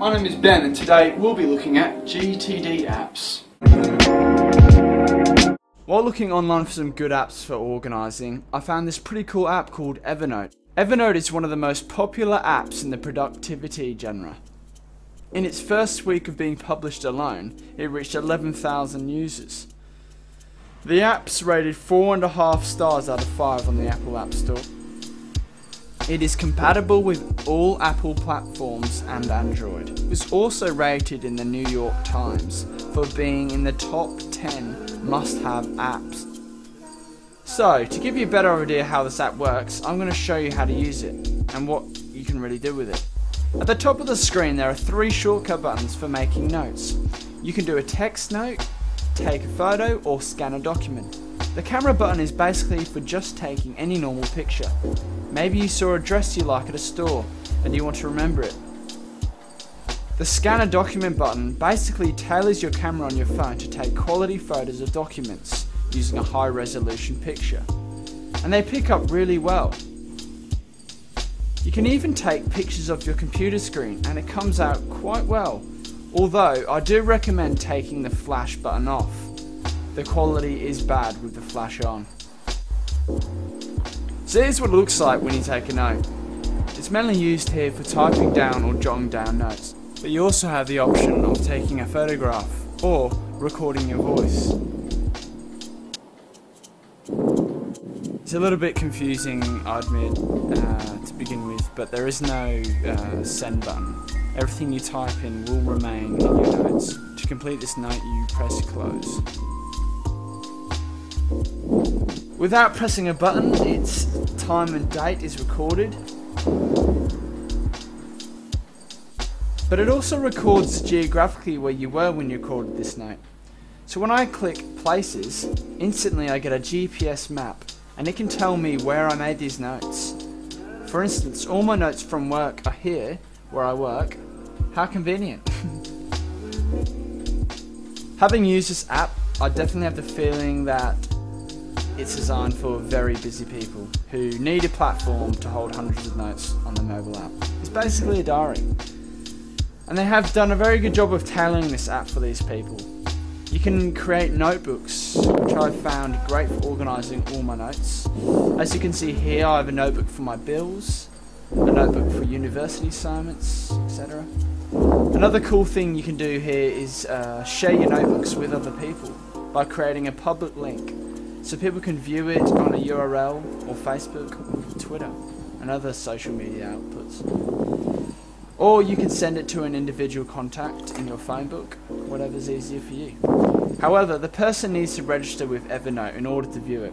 My name is Ben and today we'll be looking at GTD apps. While looking online for some good apps for organising, I found this pretty cool app called Evernote. Evernote is one of the most popular apps in the productivity genre. In its first week of being published alone, it reached 11,000 users. The app's rated 4.5 stars out of 5 on the Apple App Store. It is compatible with all Apple platforms and Android. It was also rated in the New York Times for being in the top 10 must-have apps. So, to give you a better idea how this app works, I'm going to show you how to use it and what you can really do with it. At the top of the screen there are 3 shortcut buttons for making notes. You can do a text note, take a photo, or scan a document. The camera button is basically for just taking any normal picture. Maybe you saw a dress you like at a store and you want to remember it. The scan a document button basically tailors your camera on your phone to take quality photos of documents using a high resolution picture. And they pick up really well. You can even take pictures of your computer screen and it comes out quite well. Although I do recommend taking the flash button off. The quality is bad with the flash on. So here's what it looks like when you take a note. It's mainly used here for typing down or jotting down notes, but you also have the option of taking a photograph or recording your voice. It's a little bit confusing, I admit, to begin with, but there is no send button. Everything you type in will remain in your notes. To complete this note, you press close. Without pressing a button, its time and date is recorded. But it also records geographically where you were when you recorded this note. So when I click places, instantly I get a GPS map and it can tell me where I made these notes. For instance, all my notes from work are here, where I work. How convenient. Having used this app, I definitely have the feeling that it's designed for very busy people who need a platform to hold hundreds of notes on their mobile app. It's basically a diary. And they have done a very good job of tailoring this app for these people. You can create notebooks, which I've found great for organising all my notes. As you can see here, I have a notebook for my bills, a notebook for university assignments, etc. Another cool thing you can do here is share your notebooks with other people by creating a public link so people can view it on a URL or Facebook or Twitter and other social media outputs. Or you can send it to an individual contact in your phone book, whatever's easier for you. However, the person needs to register with Evernote in order to view it,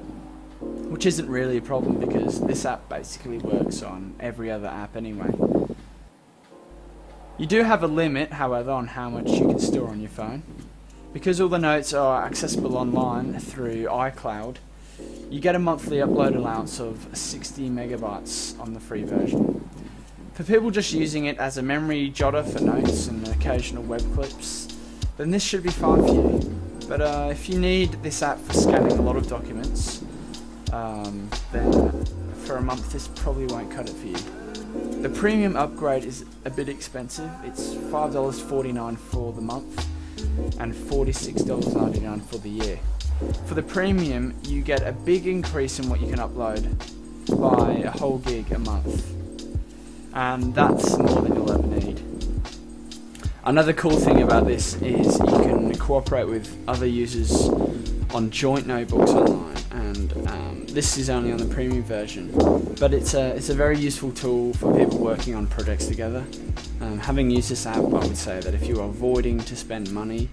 which isn't really a problem because this app basically works on every other app anyway. You do have a limit, however, on how much you can store on your phone. Because all the notes are accessible online through iCloud, you get a monthly upload allowance of 60 megabytes on the free version. For people just using it as a memory jotter for notes and occasional web clips, then this should be fine for you. But if you need this app for scanning a lot of documents, then for a month this probably won't cut it for you. The premium upgrade is a bit expensive. It's $5.49 for the month and $46.99 for the year. For the premium, you get a big increase in what you can upload by a whole gig a month. And that's more than you'll ever need. Another cool thing about this is you can cooperate with other users on joint notebooks online, and this is only on the premium version. But it's a very useful tool for people working on projects together. Having used this app, I would say that if you're avoiding to spend money,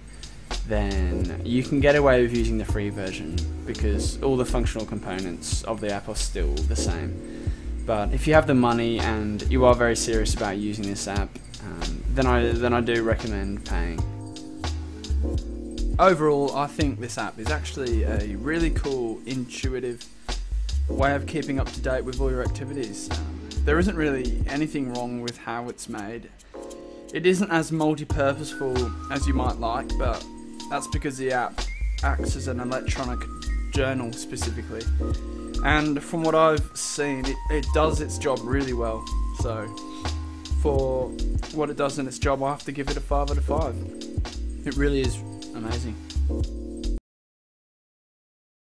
then you can get away with using the free version because all the functional components of the app are still the same. But if you have the money and you are very serious about using this app, then I do recommend paying. Overall, I think this app is actually a really cool, intuitive way of keeping up to date with all your activities. There isn't really anything wrong with how it's made. It isn't as multi-purposeful as you might like, but that's because the app acts as an electronic journal specifically. And from what I've seen, it does its job really well. So for what it does in its job, I have to give it a 5 out of 5. It really is amazing.